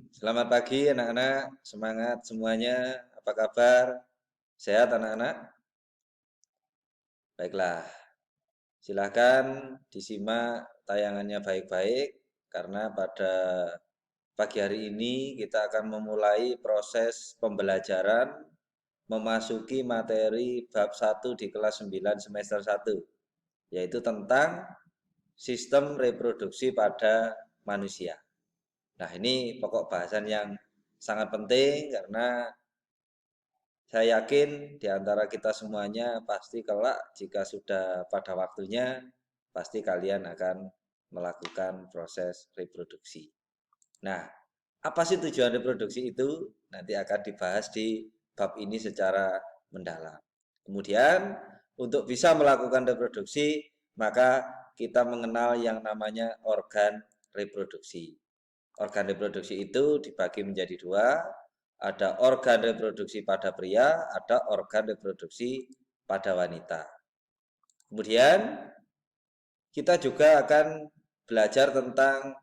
Selamat pagi anak-anak, semangat semuanya. Apa kabar? Sehat anak-anak? Baiklah, silahkan disimak tayangannya baik-baik karena pada pagi hari ini kita akan memulai proses pembelajaran memasuki materi bab 1 di kelas 9 semester 1, yaitu tentang sistem reproduksi pada manusia. Nah, ini pokok bahasan yang sangat penting karena saya yakin di antara kita semuanya pasti kelak jika sudah pada waktunya pasti kalian akan melakukan proses reproduksi. Nah, apa sih tujuan reproduksi itu? Nanti akan dibahas di bab ini secara mendalam. Kemudian, untuk bisa melakukan reproduksi, maka kita mengenal yang namanya organ reproduksi. Organ reproduksi itu dibagi menjadi dua, ada organ reproduksi pada pria, ada organ reproduksi pada wanita. Kemudian kita juga akan belajar tentang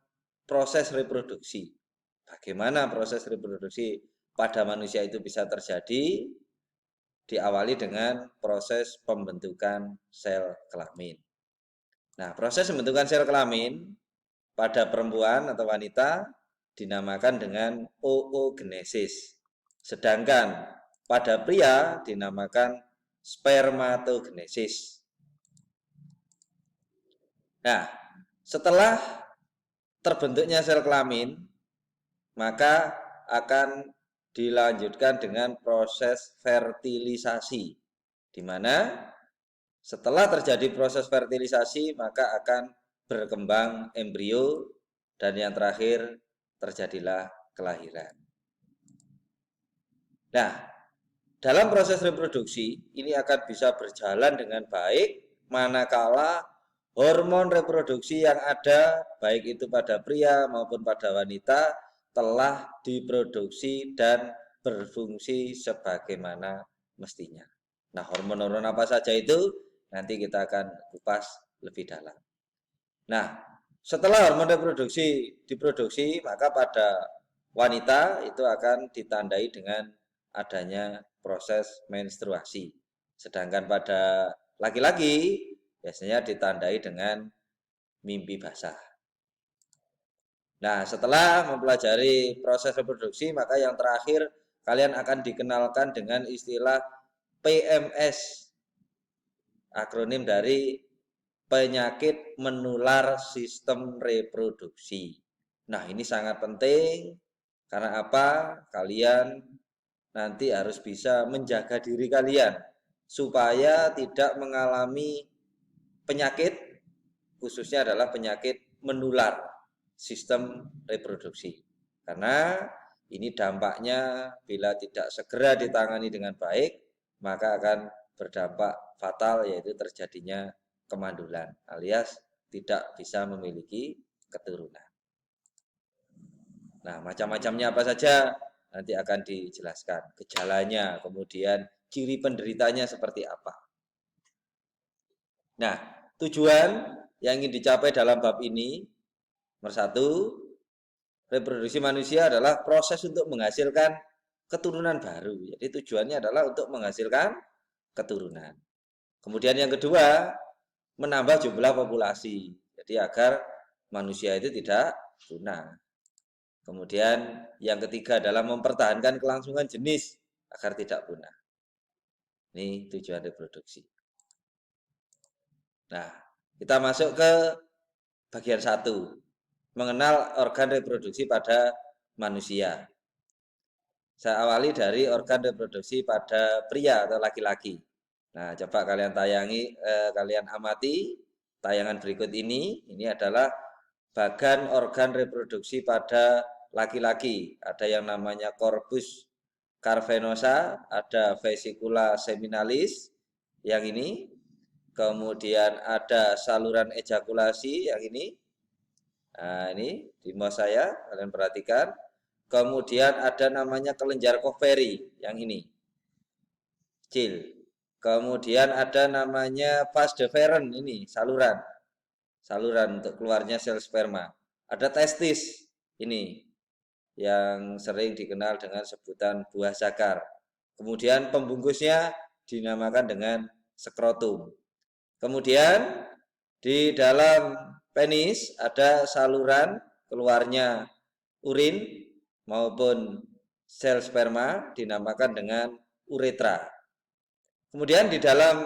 proses reproduksi. Bagaimana proses reproduksi pada manusia itu bisa terjadi? Diawali dengan proses pembentukan sel kelamin. Nah, proses pembentukan sel kelamin pada perempuan atau wanita dinamakan dengan oogenesis. Sedangkan pada pria dinamakan spermatogenesis. Nah, setelah terbentuknya sel kelamin, maka akan dilanjutkan dengan proses fertilisasi, di mana setelah terjadi proses fertilisasi, maka akan berkembang embrio dan yang terakhir terjadilah kelahiran. Nah, dalam proses reproduksi ini akan bisa berjalan dengan baik manakala hormon reproduksi yang ada baik itu pada pria maupun pada wanita telah diproduksi dan berfungsi sebagaimana mestinya. Nah, hormon-hormon apa saja itu nanti kita akan kupas lebih dalam. Nah, setelah hormon reproduksi diproduksi, maka pada wanita itu akan ditandai dengan adanya proses menstruasi. Sedangkan pada laki-laki biasanya ditandai dengan mimpi basah. Nah, setelah mempelajari proses reproduksi, maka yang terakhir kalian akan dikenalkan dengan istilah PMS, akronim dari penyakit menular sistem reproduksi. Nah, ini sangat penting karena apa? Kalian nanti harus bisa menjaga diri kalian supaya tidak mengalami penyakit, khususnya adalah penyakit menular sistem reproduksi. Karena ini dampaknya bila tidak segera ditangani dengan baik, maka akan berdampak fatal yaitu terjadinya kemandulan alias tidak bisa memiliki keturunan. Nah, macam-macamnya apa saja nanti akan dijelaskan. Gejalanya, kemudian ciri penderitanya seperti apa. Nah, tujuan yang ingin dicapai dalam bab ini, nomor satu, reproduksi manusia adalah proses untuk menghasilkan keturunan baru. Jadi tujuannya adalah untuk menghasilkan keturunan. Kemudian yang kedua, menambah jumlah populasi. Jadi agar manusia itu tidak punah. Kemudian yang ketiga adalah mempertahankan kelangsungan jenis agar tidak punah. Ini tujuan reproduksi. Nah, kita masuk ke bagian satu, mengenal organ reproduksi pada manusia. Saya awali dari organ reproduksi pada pria atau laki-laki. Nah, coba kalian kalian amati tayangan berikut ini. Ini adalah bagan organ reproduksi pada laki-laki. Ada yang namanya corpus cavernosa, ada vesicula seminalis yang ini. Kemudian ada saluran ejakulasi yang ini. Nah, ini di mouse saya, kalian perhatikan. Kemudian ada namanya kelenjar Koveri yang ini. Kecil. Kemudian ada namanya vas deferens ini, saluran. Saluran untuk keluarnya sel sperma. Ada testis ini. yang sering dikenal dengan sebutan buah zakar. Kemudian pembungkusnya dinamakan dengan skrotum. Kemudian di dalam penis ada saluran keluarnya urin maupun sel sperma dinamakan dengan uretra. Kemudian di dalam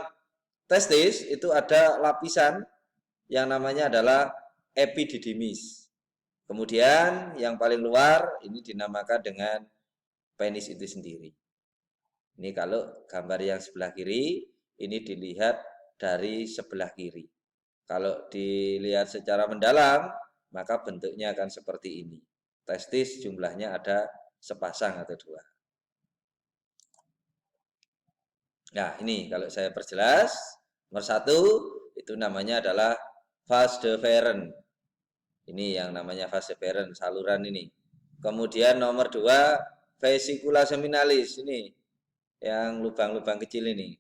testis itu ada lapisan yang namanya adalah epididymis. Kemudian yang paling luar ini dinamakan dengan penis itu sendiri. Ini kalau gambar yang sebelah kiri ini dilihat dari sebelah kiri. Kalau dilihat secara mendalam maka bentuknya akan seperti ini. Testis jumlahnya ada sepasang atau dua. Nah ini kalau saya perjelas, nomor satu itu namanya adalah vas deferens. Ini yang namanya vas deferens, saluran ini. Kemudian nomor dua, vesicula seminalis, ini yang lubang-lubang kecil ini.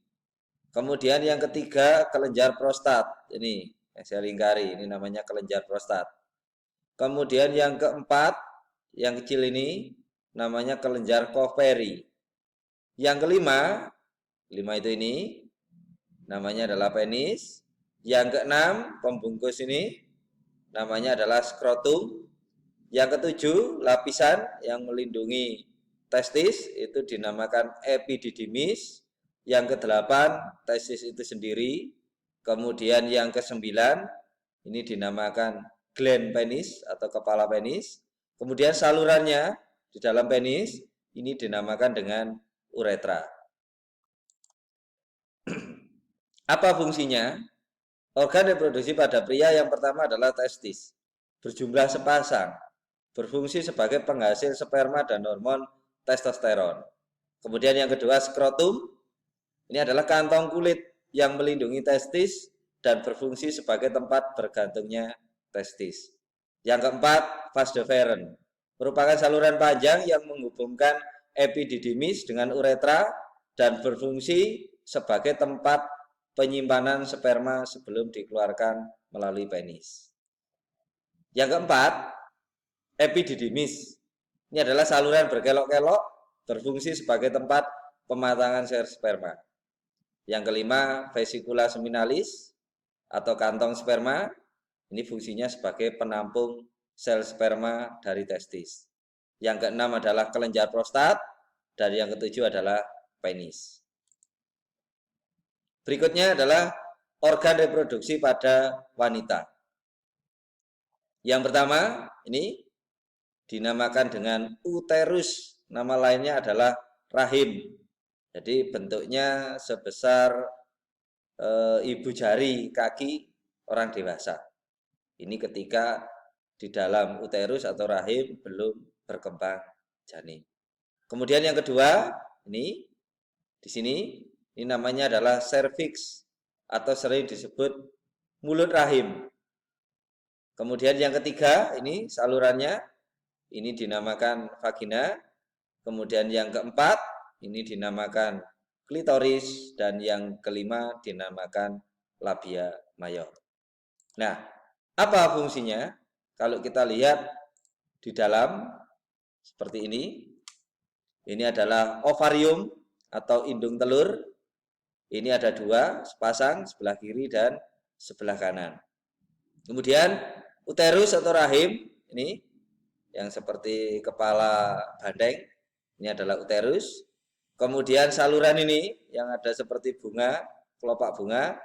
Kemudian yang ketiga, kelenjar prostat, ini yang saya lingkari, ini namanya kelenjar prostat. Kemudian yang keempat, yang kecil ini namanya kelenjar Koveri. Yang kelima, itu ini namanya adalah penis. Yang keenam, pembungkus ini namanya adalah skrotum. Yang ketujuh, lapisan yang melindungi testis itu dinamakan epididymis. Yang kedelapan, testis itu sendiri. Kemudian yang kesembilan, ini dinamakan gland penis atau kepala penis. Kemudian salurannya di dalam penis ini dinamakan dengan uretra. Apa fungsinya? Organ reproduksi pada pria yang pertama adalah testis. Berjumlah sepasang. Berfungsi sebagai penghasil sperma dan hormon testosteron. Kemudian yang kedua skrotum. Ini adalah kantong kulit yang melindungi testis dan berfungsi sebagai tempat bergantungnya testis. Yang keempat, vas deferens. Merupakan saluran panjang yang menghubungkan epididymis dengan uretra dan berfungsi sebagai tempat penyimpanan sperma sebelum dikeluarkan melalui penis. Yang keempat, epididymis. Ini adalah saluran berkelok-kelok berfungsi sebagai tempat pematangan sel sperma. Yang kelima, vesicula seminalis atau kantong sperma. Ini fungsinya sebagai penampung sel sperma dari testis. Yang keenam adalah kelenjar prostat dan yang ketujuh adalah penis. Berikutnya adalah organ reproduksi pada wanita. Yang pertama, ini dinamakan dengan uterus. Nama lainnya adalah rahim. Jadi bentuknya sebesar ibu jari kaki orang dewasa. Ini ketika di dalam uterus atau rahim belum berkembang janin. Kemudian yang kedua, ini di sini ini namanya adalah serviks atau sering disebut mulut rahim. Kemudian yang ketiga, ini salurannya ini dinamakan vagina. Kemudian yang keempat, ini dinamakan klitoris dan yang kelima dinamakan labia mayor. Nah, apa fungsinya? Kalau kita lihat di dalam seperti ini adalah ovarium atau indung telur. Ini ada dua, sepasang, sebelah kiri dan sebelah kanan. Kemudian uterus atau rahim, ini yang seperti kepala bandeng, ini adalah uterus. Kemudian saluran ini yang ada seperti bunga, kelopak bunga,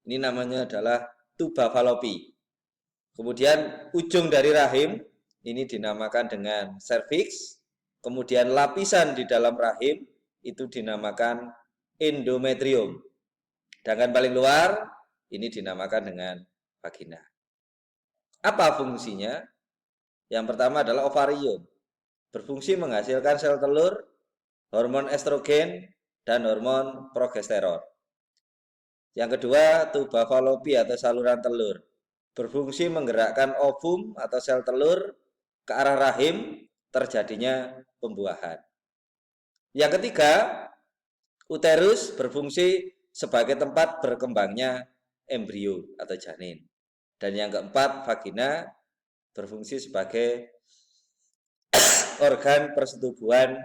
ini namanya adalah tuba falopi. Kemudian ujung dari rahim ini dinamakan dengan serviks. Kemudian lapisan di dalam rahim itu dinamakan endometrium. Sedangkan paling luar ini dinamakan dengan vagina. Apa fungsinya? Yang pertama adalah ovarium. Berfungsi menghasilkan sel telur, hormon estrogen, dan hormon progesteron. Yang kedua, tuba falopi atau saluran telur. Berfungsi menggerakkan ovum atau sel telur ke arah rahim terjadinya pembuahan. Yang ketiga, uterus berfungsi sebagai tempat berkembangnya embrio atau janin. Dan yang keempat, vagina berfungsi sebagai organ persetubuhan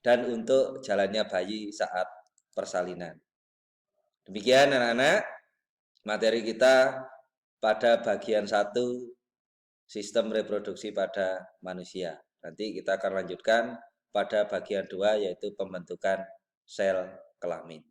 dan untuk jalannya bayi saat persalinan. Demikian anak-anak, materi kita pada bagian 1 sistem reproduksi pada manusia. Nanti kita akan lanjutkan pada bagian 2 yaitu pembentukan sel kelamin.